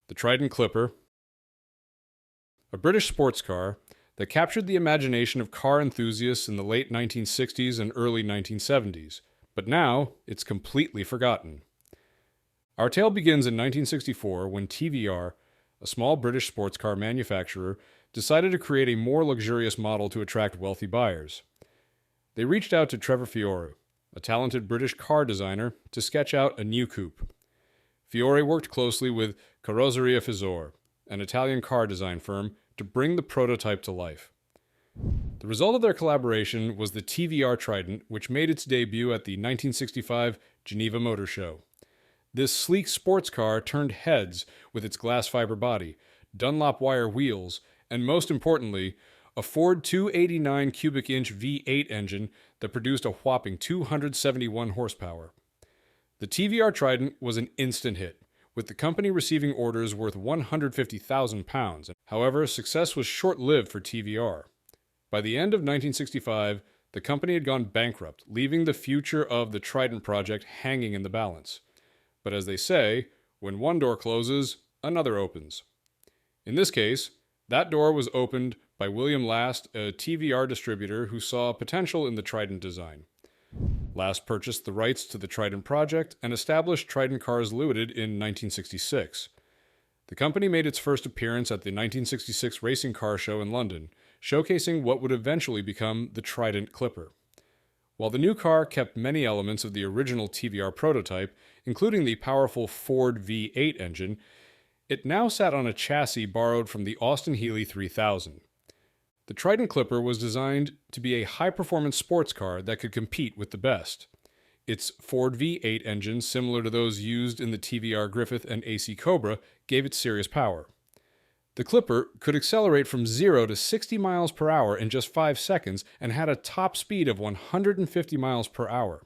the Trident Clipper, a British sports car that captured the imagination of car enthusiasts in the late 1960s and early 1970s, but now it's completely forgotten. Our tale begins in 1964 when TVR, a small British sports car manufacturer, decided to create a more luxurious model to attract wealthy buyers. They reached out to Trevor Fiore, a talented British car designer, to sketch out a new coupe. Fiore worked closely with Carrozzeria Fisor, an Italian car design firm, to bring the prototype to life. The result of their collaboration was the TVR Trident, which made its debut at the 1965 Geneva Motor Show. This sleek sports car turned heads with its glass fiber body, Dunlop wire wheels, and most importantly, a Ford 289 cubic inch V8 engine that produced a whopping 271 horsepower. The TVR Trident was an instant hit, with the company receiving orders worth £150,000. However, success was short-lived for TVR. By the end of 1965, the company had gone bankrupt, leaving the future of the Trident project hanging in the balance. But as they say, when one door closes, another opens. In this case, that door was opened by William Last, a TVR distributor who saw potential in the Trident design. Last purchased the rights to the Trident project and established Trident Cars Limited in 1966. The company made its first appearance at the 1966 Racing Car Show in London, showcasing what would eventually become the Trident Clipper. While the new car kept many elements of the original TVR prototype, including the powerful Ford V8 engine, it now sat on a chassis borrowed from the Austin Healey 3000. The Trident Clipper was designed to be a high-performance sports car that could compete with the best. Its Ford V8 engine, similar to those used in the TVR Griffith and AC Cobra, gave it serious power. The Clipper could accelerate from 0 to 60 miles per hour in just 5 seconds and had a top speed of 150 miles per hour.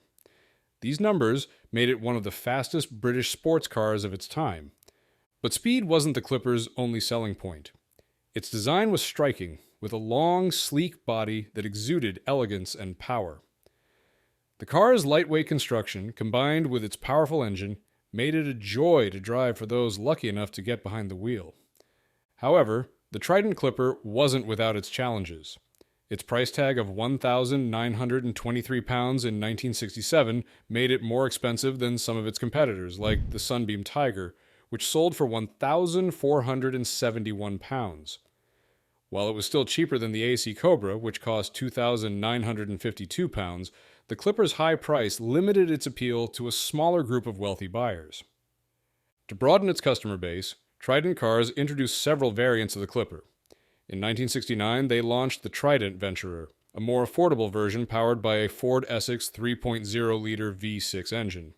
These numbers made it one of the fastest British sports cars of its time. But speed wasn't the Clipper's only selling point. Its design was striking, with a long, sleek body that exuded elegance and power. The car's lightweight construction, combined with its powerful engine, made it a joy to drive for those lucky enough to get behind the wheel. However, the Trident Clipper wasn't without its challenges. Its price tag of £1,923 in 1967 made it more expensive than some of its competitors, like the Sunbeam Tiger, which sold for £1,471. While it was still cheaper than the AC Cobra, which cost £2,952, the Clipper's high price limited its appeal to a smaller group of wealthy buyers. To broaden its customer base, Trident Cars introduced several variants of the Clipper. In 1969, they launched the Trident Venturer, a more affordable version powered by a Ford Essex 3.0-liter V6 engine.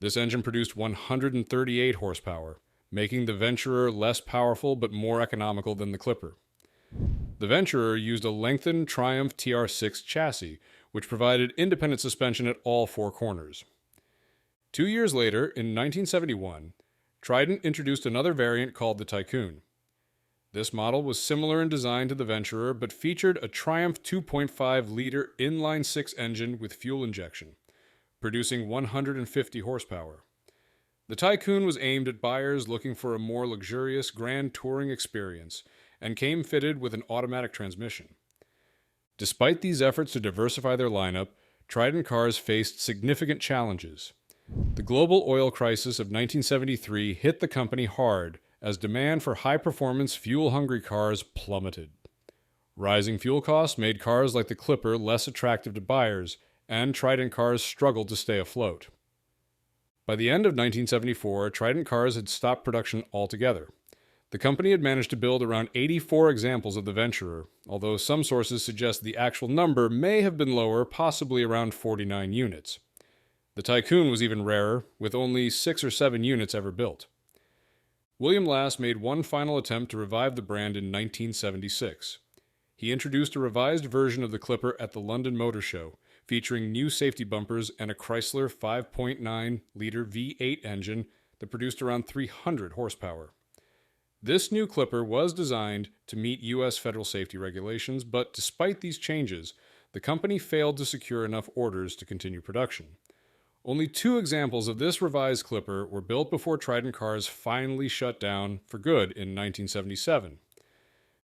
This engine produced 138 horsepower, making the Venturer less powerful but more economical than the Clipper. The Venturer used a lengthened Triumph TR6 chassis, which provided independent suspension at all 4 corners. 2 years later, in 1971, Trident introduced another variant called the Tycoon. This model was similar in design to the Venturer, but featured a Triumph 2.5-liter inline-6 engine with fuel injection, producing 150 horsepower. The Tycoon was aimed at buyers looking for a more luxurious grand touring experience and came fitted with an automatic transmission. Despite these efforts to diversify their lineup, Trident Cars faced significant challenges. The global oil crisis of 1973 hit the company hard as demand for high-performance, fuel-hungry cars plummeted. Rising fuel costs made cars like the Clipper less attractive to buyers, and Trident Cars struggled to stay afloat. By the end of 1974, Trident Cars had stopped production altogether. The company had managed to build around 84 examples of the Venturer, although some sources suggest the actual number may have been lower, possibly around 49 units. The Tycoon was even rarer, with only 6 or 7 units ever built. William Last made one final attempt to revive the brand in 1976. He introduced a revised version of the Clipper at the London Motor Show, featuring new safety bumpers and a Chrysler 5.9-liter V8 engine that produced around 300 horsepower. This new Clipper was designed to meet U.S. federal safety regulations, but despite these changes, the company failed to secure enough orders to continue production. Only 2 examples of this revised Clipper were built before Trident cars finally shut down for good in 1977.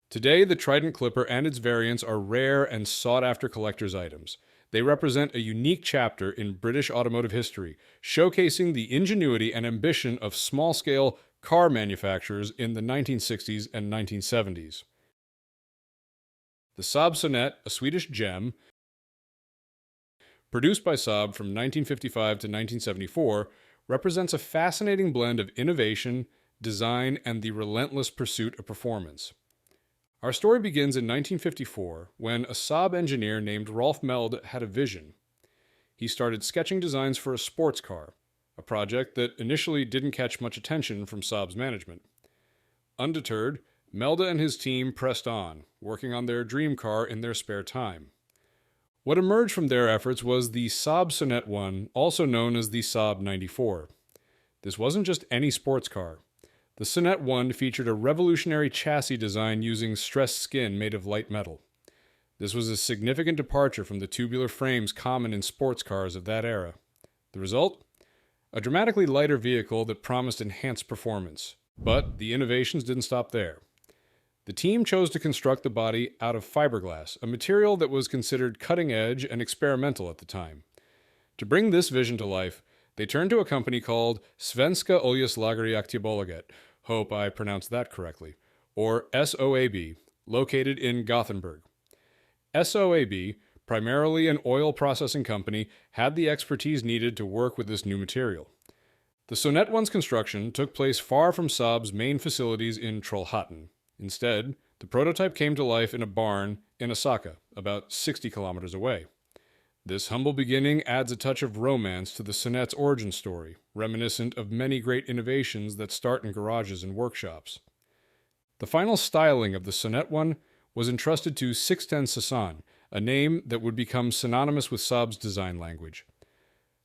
Today, the Trident Clipper and its variants are rare and sought-after collector's items. They represent a unique chapter in British automotive history, showcasing the ingenuity and ambition of small-scale car manufacturers in the 1960s and 1970s. The Saab Sonett, a Swedish gem, produced by Saab from 1955 to 1974, represents a fascinating blend of innovation, design, and the relentless pursuit of performance. Our story begins in 1954, when a Saab engineer named Rolf Melde had a vision. He started sketching designs for a sports car, a project that initially didn't catch much attention from Saab's management. Undeterred, Melde and his team pressed on, working on their dream car in their spare time. What emerged from their efforts was the Saab Sonett 1, also known as the Saab 94. This wasn't just any sports car. The Sonett 1 featured a revolutionary chassis design using stressed skin made of light metal. This was a significant departure from the tubular frames common in sports cars of that era. The result? A dramatically lighter vehicle that promised enhanced performance. But the innovations didn't stop there. The team chose to construct the body out of fiberglass, a material that was considered cutting-edge and experimental at the time. To bring this vision to life, they turned to a company called Svenska Oljeslageri Aktiebolaget, hope I pronounced that correctly, or SOAB, located in Gothenburg. SOAB, primarily an oil processing company, had the expertise needed to work with this new material. The Sonett 1's construction took place far from Saab's main facilities in Trollhättan. Instead, the prototype came to life in a barn in Osaka, about 60 kilometers away. This humble beginning adds a touch of romance to the Sonett's origin story, reminiscent of many great innovations that start in garages and workshops. The final styling of the Sonett 1 was entrusted to Sixten Sasson, a name that would become synonymous with Saab's design language.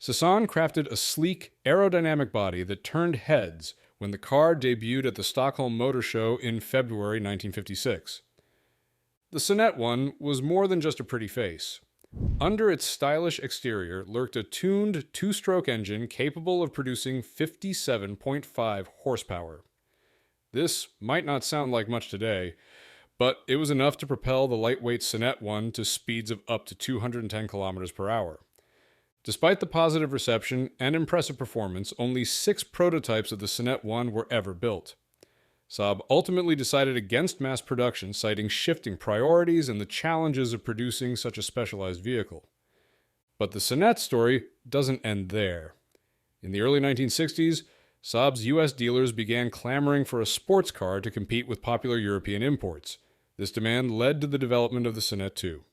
Sasson crafted a sleek, aerodynamic body that turned heads when the car debuted at the Stockholm Motor Show in February 1956. The Sonett 1 was more than just a pretty face. Under its stylish exterior lurked a tuned two-stroke engine capable of producing 57.5 horsepower. This might not sound like much today, but it was enough to propel the lightweight Sonett 1 to speeds of up to 210 kilometers per hour. Despite the positive reception and impressive performance, only 6 prototypes of the Sonett 1 were ever built. Saab ultimately decided against mass production, citing shifting priorities and the challenges of producing such a specialized vehicle. But the Sonett story doesn't end there. In the early 1960s, Saab's US dealers began clamoring for a sports car to compete with popular European imports. This demand led to the development of the Sonett 2.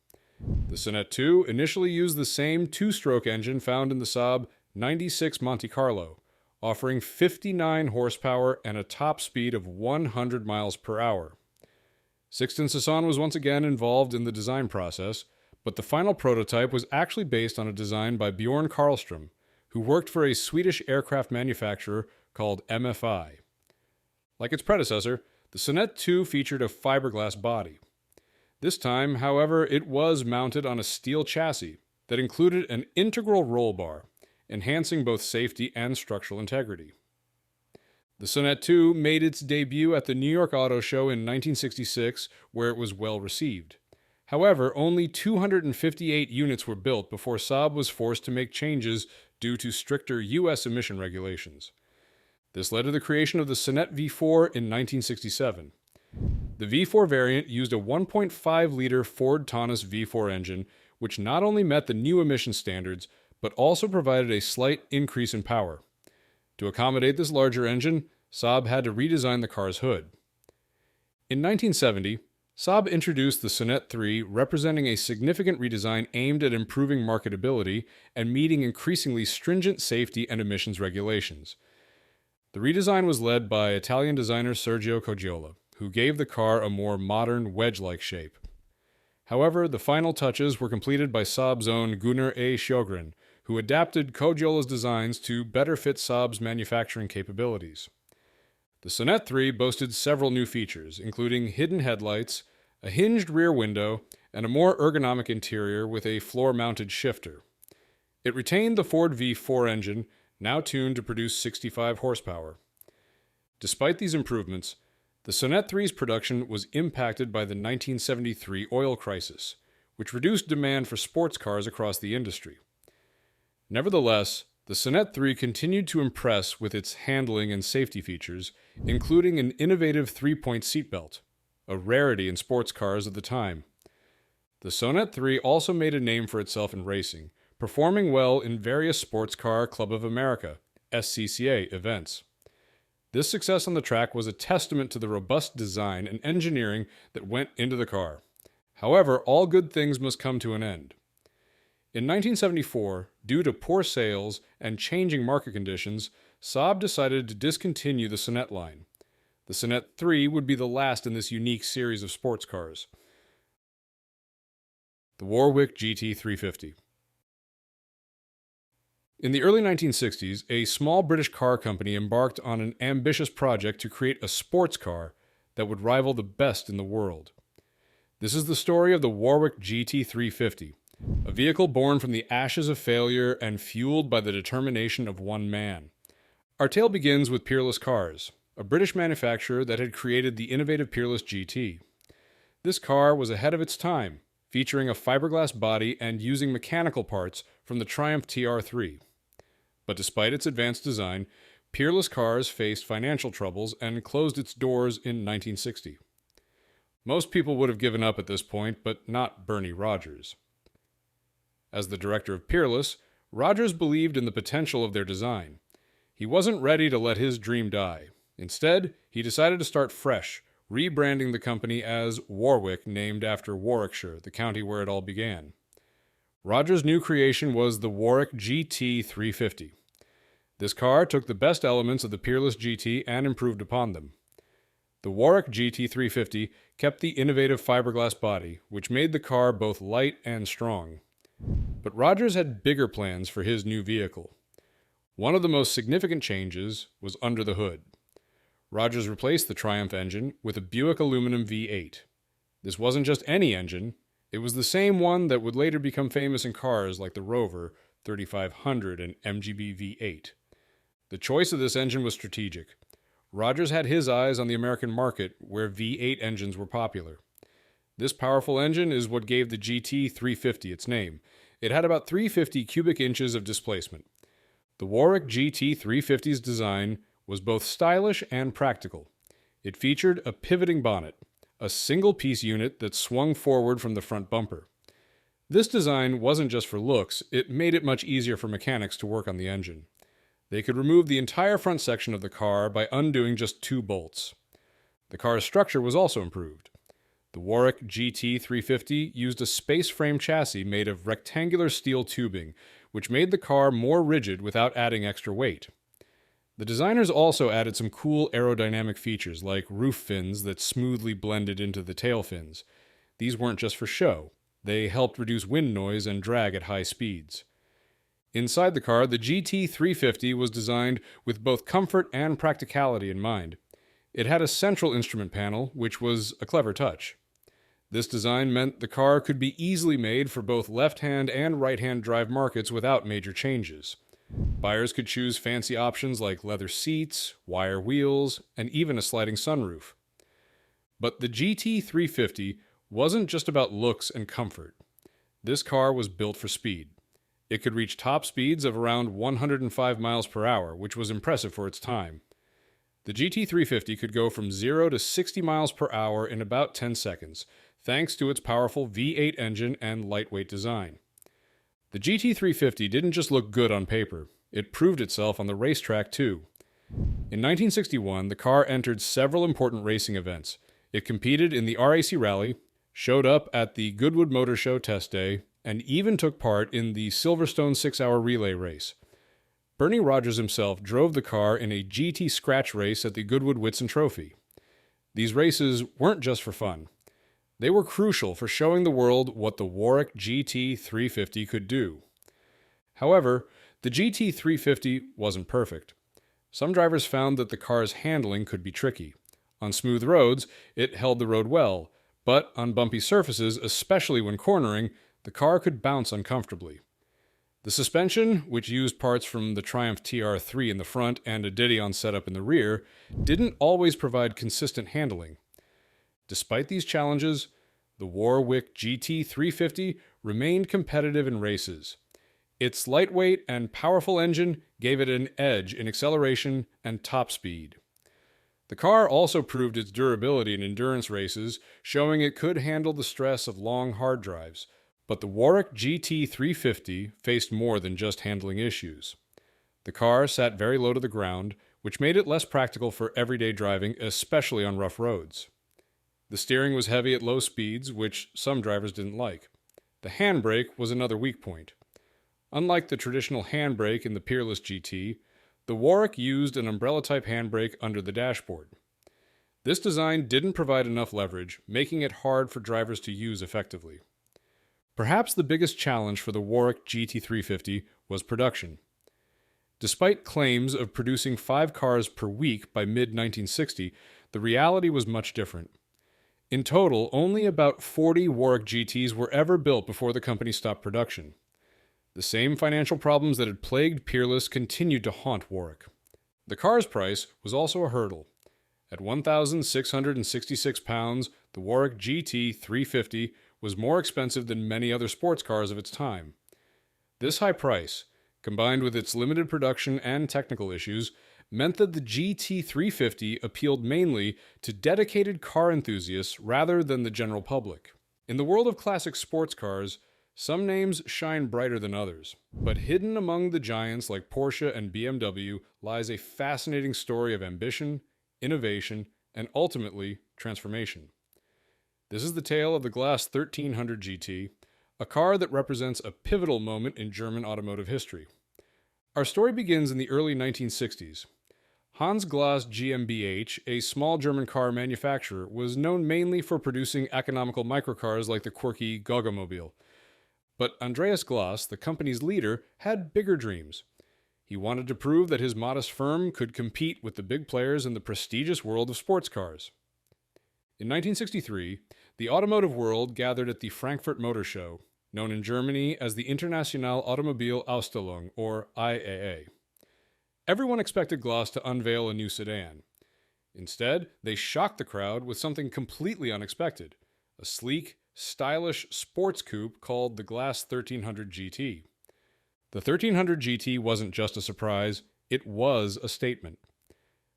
The Sonett 2 initially used the same two-stroke engine found in the Saab 96 Monte Carlo, offering 59 horsepower and a top speed of 100 miles per hour. Sixten Sasson was once again involved in the design process, but the final prototype was actually based on a design by Bjorn Karlström, who worked for a Swedish aircraft manufacturer called MFI. Like its predecessor, the Sonett 2 featured a fiberglass body. This time, however, it was mounted on a steel chassis that included an integral roll bar, enhancing both safety and structural integrity. The Sonett 2 made its debut at the New York Auto Show in 1966, where it was well received. However, only 258 units were built before Saab was forced to make changes due to stricter US emission regulations. This led to the creation of the Sonett V4 in 1967. The V4 variant used a 1.5-liter Ford Taunus V4 engine, which not only met the new emission standards, but also provided a slight increase in power. To accommodate this larger engine, Saab had to redesign the car's hood. In 1970, Saab introduced the Sonett 3, representing a significant redesign aimed at improving marketability and meeting increasingly stringent safety and emissions regulations. The redesign was led by Italian designer Sergio Coggiola, who gave the car a more modern wedge-like shape. However, the final touches were completed by Saab's own Gunnar A. Sjögren, who adapted Coggiola's designs to better fit Saab's manufacturing capabilities. The Sonett 3 boasted several new features, including hidden headlights, a hinged rear window, and a more ergonomic interior with a floor-mounted shifter. It retained the Ford V4 engine, now tuned to produce 65 horsepower. Despite these improvements, the Sonett 3's production was impacted by the 1973 oil crisis, which reduced demand for sports cars across the industry. Nevertheless, the Sonett 3 continued to impress with its handling and safety features, including an innovative three-point seatbelt, a rarity in sports cars of the time. The Sonett 3 also made a name for itself in racing, performing well in various Sports Car Club of America, SCCA, events. This success on the track was a testament to the robust design and engineering that went into the car. However, all good things must come to an end. In 1974, due to poor sales and changing market conditions, Saab decided to discontinue the Sonett line. The Sonett 3 would be the last in this unique series of sports cars. The Warwick GT350. In the early 1960s, a small British car company embarked on an ambitious project to create a sports car that would rival the best in the world. This is the story of the Warwick GT350, a vehicle born from the ashes of failure and fueled by the determination of one man. Our tale begins with Peerless Cars, a British manufacturer that had created the innovative Peerless GT. This car was ahead of its time, featuring a fiberglass body and using mechanical parts from the Triumph TR3. But despite its advanced design, Peerless Cars faced financial troubles and closed its doors in 1960. Most people would have given up at this point, but not Bernie Rogers. As the director of Peerless, Rogers believed in the potential of their design. He wasn't ready to let his dream die. Instead, he decided to start fresh, rebranding the company as Warwick, named after Warwickshire, the county where it all began. Rogers' new creation was the Warwick GT350. This car took the best elements of the Peerless GT and improved upon them. The Warwick GT350 kept the innovative fiberglass body, which made the car both light and strong. But Rogers had bigger plans for his new vehicle. One of the most significant changes was under the hood. Rogers replaced the Triumph engine with a Buick aluminum V8. This wasn't just any engine, it was the same one that would later become famous in cars like the Rover, 3500, and MGB V8. The choice of this engine was strategic. Rogers had his eyes on the American market, where V8 engines were popular. This powerful engine is what gave the GT350 its name. It had about 350 cubic inches of displacement. The Warwick GT350's design was both stylish and practical. It featured a pivoting bonnet, a single-piece unit that swung forward from the front bumper. This design wasn't just for looks, it made it much easier for mechanics to work on the engine. They could remove the entire front section of the car by undoing just 2 bolts. The car's structure was also improved. The Warwick GT350 used a space-frame chassis made of rectangular steel tubing, which made the car more rigid without adding extra weight. The designers also added some cool aerodynamic features like roof fins that smoothly blended into the tail fins. These weren't just for show. They helped reduce wind noise and drag at high speeds. Inside the car, the GT350 was designed with both comfort and practicality in mind. It had a central instrument panel, which was a clever touch. This design meant the car could be easily made for both left-hand and right-hand drive markets without major changes. Buyers could choose fancy options like leather seats, wire wheels, and even a sliding sunroof. But the GT350 wasn't just about looks and comfort. This car was built for speed. It could reach top speeds of around 105 miles per hour, which was impressive for its time. The GT350 could go from 0 to 60 miles per hour in about 10 seconds, thanks to its powerful V8 engine and lightweight design. The GT350 didn't just look good on paper, it proved itself on the racetrack too. In 1961, the car entered several important racing events. It competed in the RAC Rally, showed up at the Goodwood Motor Show test day, and even took part in the Silverstone 6-hour relay race. Bernie Rogers himself drove the car in a GT scratch race at the Goodwood Whitson Trophy. These races weren't just for fun. They were crucial for showing the world what the Warwick GT350 could do. However, the GT350 wasn't perfect. Some drivers found that the car's handling could be tricky. On smooth roads, it held the road well, but on bumpy surfaces, especially when cornering, the car could bounce uncomfortably. The suspension, which used parts from the Triumph TR3 in the front and a Didion setup in the rear, didn't always provide consistent handling. Despite these challenges, the Warwick GT350 remained competitive in races. Its lightweight and powerful engine gave it an edge in acceleration and top speed. The car also proved its durability in endurance races, showing it could handle the stress of long hard drives. But the Warwick GT350 faced more than just handling issues. The car sat very low to the ground, which made it less practical for everyday driving, especially on rough roads. The steering was heavy at low speeds, which some drivers didn't like. The handbrake was another weak point. Unlike the traditional handbrake in the Peerless GT, the Warwick used an umbrella-type handbrake under the dashboard. This design didn't provide enough leverage, making it hard for drivers to use effectively. Perhaps the biggest challenge for the Warwick GT350 was production. Despite claims of producing 5 cars per week by mid-1960, the reality was much different. In total, only about 40 Warwick GTs were ever built before the company stopped production. The same financial problems that had plagued Peerless continued to haunt Warwick. The car's price was also a hurdle. At £1,666, the Warwick GT350 was more expensive than many other sports cars of its time. This high price, combined with its limited production and technical issues, meant that the GT350 appealed mainly to dedicated car enthusiasts rather than the general public. In the world of classic sports cars, some names shine brighter than others, but hidden among the giants like Porsche and BMW lies a fascinating story of ambition, innovation, and ultimately, transformation. This is the tale of the Glas 1300 GT, a car that represents a pivotal moment in German automotive history. Our story begins in the early 1960s. Hans Glas GmbH, a small German car manufacturer, was known mainly for producing economical microcars like the quirky Gaugamobil. But Andreas Glas, the company's leader, had bigger dreams. He wanted to prove that his modest firm could compete with the big players in the prestigious world of sports cars. In 1963, the automotive world gathered at the Frankfurt Motor Show, known in Germany as the Internationale Automobil-Ausstellung, or IAA. Everyone expected Glas to unveil a new sedan. Instead, they shocked the crowd with something completely unexpected, a sleek, stylish sports coupe called the Glas 1300 GT. The 1300 GT wasn't just a surprise, it was a statement.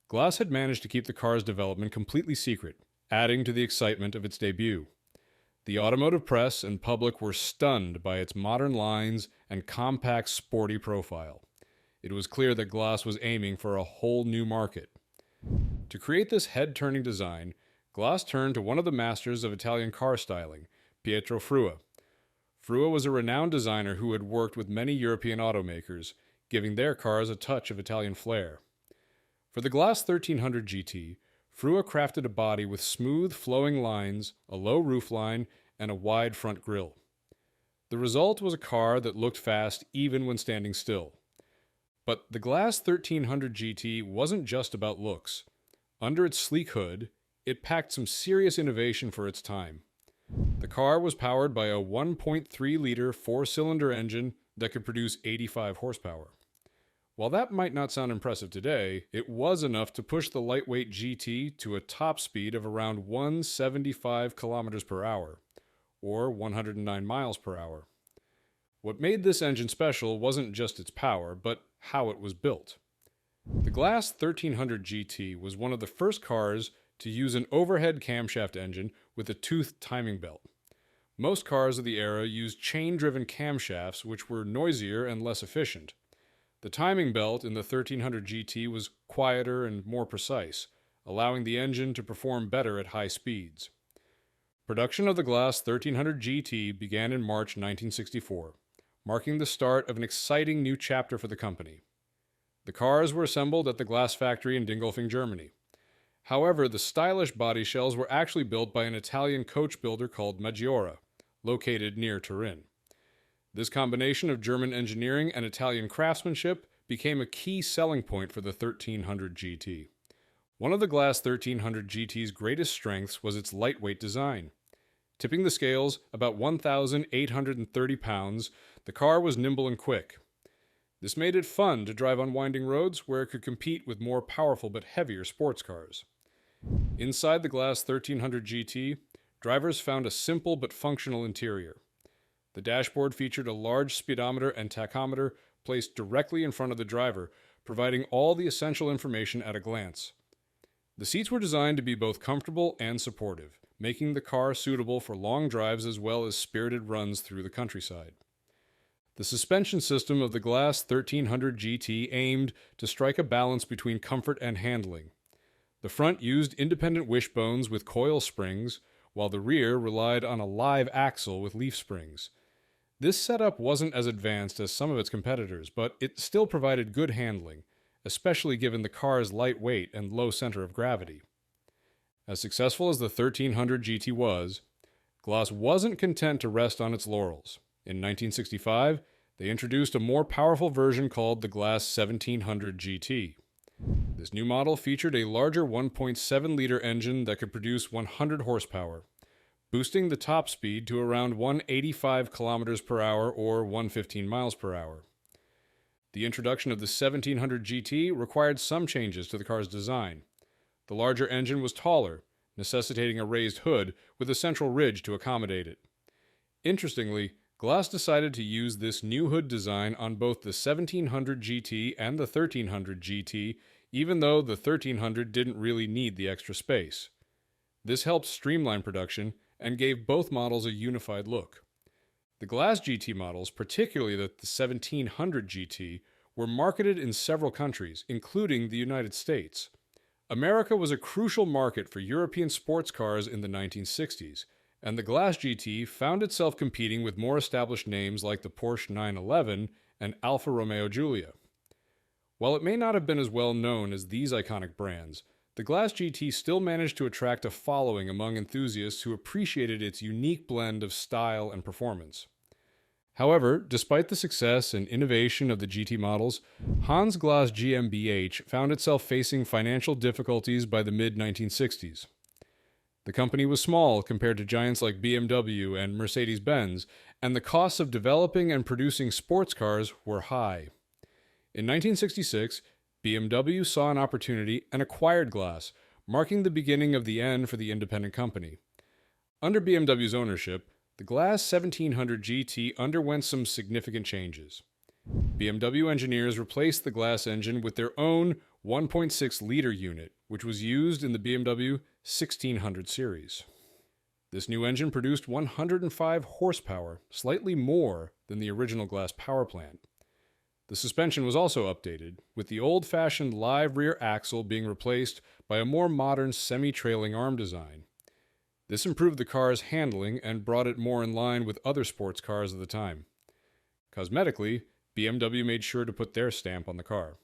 Glas had managed to keep the car's development completely secret, adding to the excitement of its debut. The automotive press and public were stunned by its modern lines and compact, sporty profile. It was clear that Glas was aiming for a whole new market. To create this head-turning design, Glas turned to one of the masters of Italian car styling, Pietro Frua. Frua was a renowned designer who had worked with many European automakers, giving their cars a touch of Italian flair. For the Glas 1300 GT, Frua crafted a body with smooth, flowing lines, a low roofline, and a wide front grille. The result was a car that looked fast even when standing still. But the Glas 1300 GT wasn't just about looks. Under its sleek hood, it packed some serious innovation for its time. The car was powered by a 1.3-liter four-cylinder engine that could produce 85 horsepower. While that might not sound impressive today, it was enough to push the lightweight GT to a top speed of around 175 kilometers per hour, or 109 miles per hour. What made this engine special wasn't just its power, but how it was built. The Glas 1300 GT was one of the first cars to use an overhead camshaft engine with a toothed timing belt. Most cars of the era used chain-driven camshafts, which were noisier and less efficient. The timing belt in the 1300 GT was quieter and more precise, allowing the engine to perform better at high speeds. Production of the Glas 1300 GT began in March 1964, marking the start of an exciting new chapter for the company. The cars were assembled at the Glas factory in Dingolfing, Germany. However, the stylish body shells were actually built by an Italian coach builder called Maggiora, located near Turin. This combination of German engineering and Italian craftsmanship became a key selling point for the 1300 GT. One of the Glas 1300 GT's greatest strengths was its lightweight design. Tipping the scales about 1,830 pounds, the car was nimble and quick. This made it fun to drive on winding roads where it could compete with more powerful but heavier sports cars. Inside the Glass 1300 GT, drivers found a simple but functional interior. The dashboard featured a large speedometer and tachometer placed directly in front of the driver, providing all the essential information at a glance. The seats were designed to be both comfortable and supportive, making the car suitable for long drives as well as spirited runs through the countryside. The suspension system of the Glass 1300 GT aimed to strike a balance between comfort and handling. The front used independent wishbones with coil springs, while the rear relied on a live axle with leaf springs. This setup wasn't as advanced as some of its competitors, but it still provided good handling, especially given the car's light weight and low center of gravity. As successful as the 1300 GT was, Glass wasn't content to rest on its laurels. In 1965, they introduced a more powerful version called the Glass 1700 GT. This new model featured a larger 1.7-liter engine that could produce 100 horsepower, boosting the top speed to around 185 kilometers per hour or 115 miles per hour. The introduction of the 1700 GT required some changes to the car's design. The larger engine was taller, necessitating a raised hood with a central ridge to accommodate it. Interestingly, Glass decided to use this new hood design on both the 1700 GT and the 1300 GT, even though the 1300 didn't really need the extra space. This helped streamline production and gave both models a unified look. The Glass GT models, particularly the 1700 GT, were marketed in several countries, including the United States. America was a crucial market for European sports cars in the 1960s, and the Glass GT found itself competing with more established names like the Porsche 911 and Alfa Romeo Giulia. While it may not have been as well known as these iconic brands, the Glass GT still managed to attract a following among enthusiasts who appreciated its unique blend of style and performance. However, despite the success and innovation of the GT models, Hans Glass GmbH found itself facing financial difficulties by the mid-1960s. The company was small compared to giants like BMW and Mercedes-Benz, and the costs of developing and producing sports cars were high. In 1966, BMW saw an opportunity and acquired Glass, marking the beginning of the end for the independent company. Under BMW's ownership, the Glass 1700 GT underwent some significant changes. BMW engineers replaced the Glass engine with their own 1.6-liter unit, which was used in the BMW 1600 series. This new engine produced 105 horsepower, slightly more than the original Glass power plant. The suspension was also updated, with the old-fashioned live rear axle being replaced by a more modern semi-trailing arm design. This improved the car's handling and brought it more in line with other sports cars of the time. Cosmetically, BMW made sure to put their stamp on the car.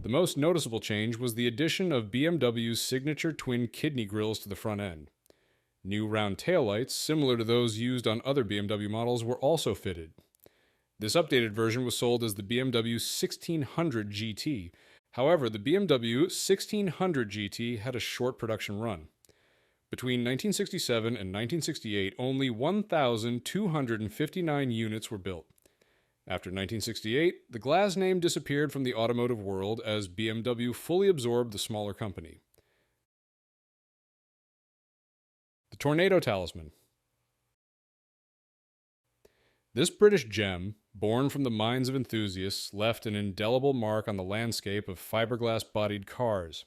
The most noticeable change was the addition of BMW's signature twin kidney grills to the front end. New round taillights, similar to those used on other BMW models, were also fitted. This updated version was sold as the BMW 1600 GT. However, the BMW 1600 GT had a short production run. Between 1967 and 1968, only 1,259 units were built. After 1968, the Glass name disappeared from the automotive world as BMW fully absorbed the smaller company. The Tornado Talisman. This British gem, born from the minds of enthusiasts, left an indelible mark on the landscape of fiberglass-bodied cars.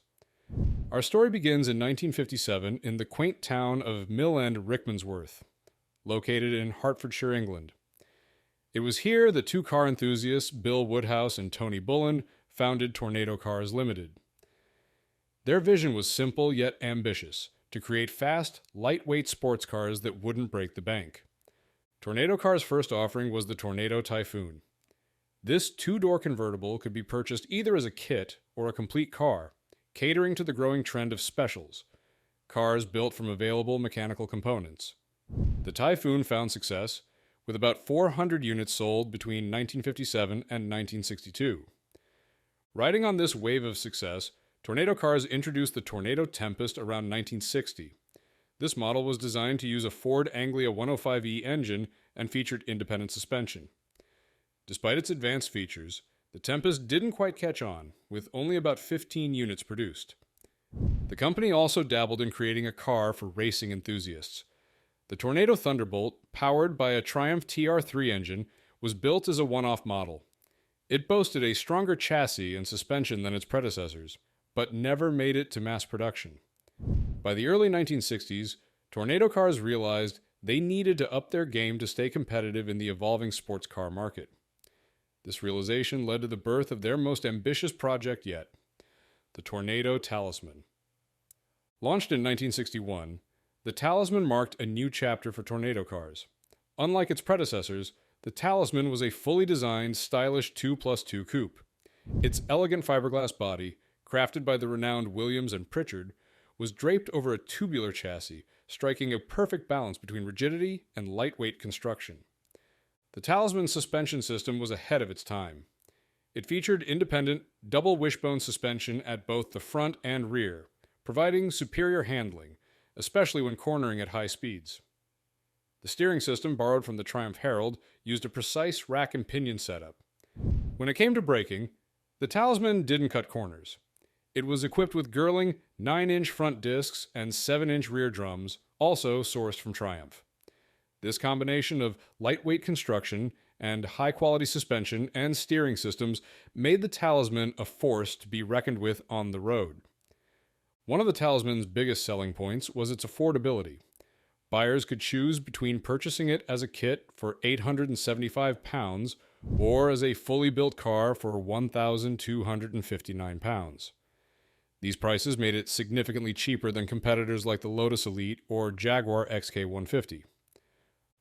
Our story begins in 1957 in the quaint town of Mill End Rickmansworth, located in Hertfordshire, England. It was here that two car enthusiasts, Bill Woodhouse and Tony Bullen, founded Tornado Cars Limited. Their vision was simple yet ambitious, to create fast, lightweight sports cars that wouldn't break the bank. Tornado Cars' first offering was the Tornado Typhoon. This two-door convertible could be purchased either as a kit or a complete car, catering to the growing trend of specials, cars built from available mechanical components. The Typhoon found success, with about 400 units sold between 1957 and 1962. Riding on this wave of success, Tornado Cars introduced the Tornado Tempest around 1960. This model was designed to use a Ford Anglia 105E engine and featured independent suspension. Despite its advanced features, the Tempest didn't quite catch on, with only about 15 units produced. The company also dabbled in creating a car for racing enthusiasts. The Tornado Thunderbolt, powered by a Triumph TR3 engine, was built as a one-off model. It boasted a stronger chassis and suspension than its predecessors, but never made it to mass production. By the early 1960s, Tornado cars realized they needed to up their game to stay competitive in the evolving sports car market. This realization led to the birth of their most ambitious project yet, the Tornado Talisman. Launched in 1961, the Talisman marked a new chapter for Tornado cars. Unlike its predecessors, the Talisman was a fully designed, stylish 2+2 coupe. Its elegant fiberglass body, crafted by the renowned Williams and Pritchard, was draped over a tubular chassis, striking a perfect balance between rigidity and lightweight construction. The Talisman suspension system was ahead of its time. It featured independent, double wishbone suspension at both the front and rear, providing superior handling, especially when cornering at high speeds. The steering system, borrowed from the Triumph Herald, used a precise rack and pinion setup. When it came to braking, the Talisman didn't cut corners. It was equipped with Girling 9-inch front discs and 7-inch rear drums, also sourced from Triumph. This combination of lightweight construction and high-quality suspension and steering systems made the Talisman a force to be reckoned with on the road. One of the Talisman's biggest selling points was its affordability. Buyers could choose between purchasing it as a kit for £875 or as a fully built car for £1,259. These prices made it significantly cheaper than competitors like the Lotus Elite or Jaguar XK150.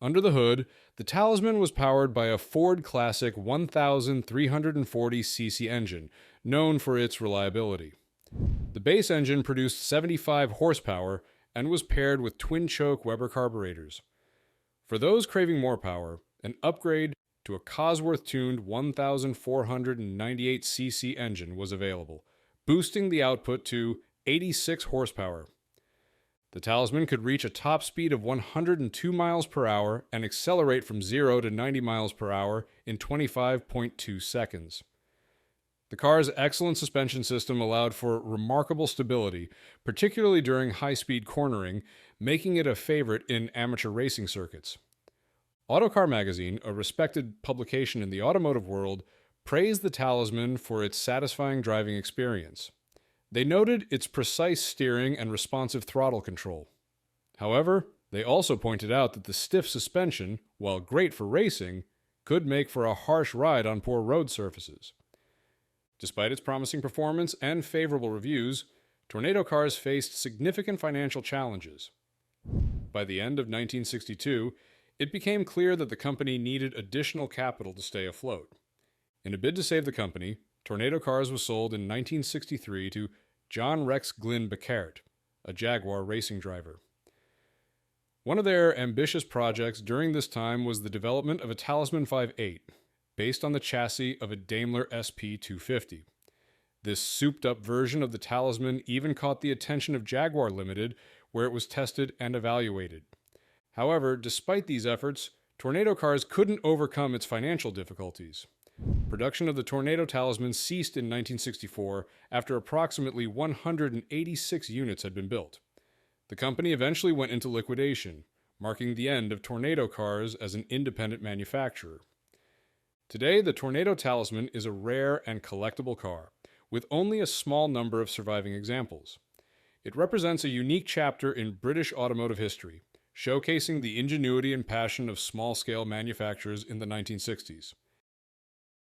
Under the hood, the Talisman was powered by a Ford Classic 1,340cc engine, known for its reliability. The base engine produced 75 horsepower and was paired with twin-choke Weber carburetors. For those craving more power, an upgrade to a Cosworth-tuned 1,498cc engine was available, boosting the output to 86 horsepower. The Talisman could reach a top speed of 102 miles per hour and accelerate from 0 to 90 miles per hour in 25.2 seconds. The car's excellent suspension system allowed for remarkable stability, particularly during high-speed cornering, making it a favorite in amateur racing circuits. Autocar Magazine, a respected publication in the automotive world, praised the Talisman for its satisfying driving experience. They noted its precise steering and responsive throttle control. However, they also pointed out that the stiff suspension, while great for racing, could make for a harsh ride on poor road surfaces. Despite its promising performance and favorable reviews, Tornado cars faced significant financial challenges. By the end of 1962, it became clear that the company needed additional capital to stay afloat. In a bid to save the company, Tornado cars was sold in 1963 to John Rex Glynn Beckert, a Jaguar racing driver. One of their ambitious projects during this time was the development of a Talisman 5.8, based on the chassis of a Daimler SP250. This souped-up version of the Talisman even caught the attention of Jaguar Limited, where it was tested and evaluated. However, despite these efforts, Tornado cars couldn't overcome its financial difficulties. Production of the Tornado Talisman ceased in 1964 after approximately 186 units had been built. The company eventually went into liquidation, marking the end of Tornado cars as an independent manufacturer. Today, the Tornado Talisman is a rare and collectible car, with only a small number of surviving examples. It represents a unique chapter in British automotive history, showcasing the ingenuity and passion of small-scale manufacturers in the 1960s.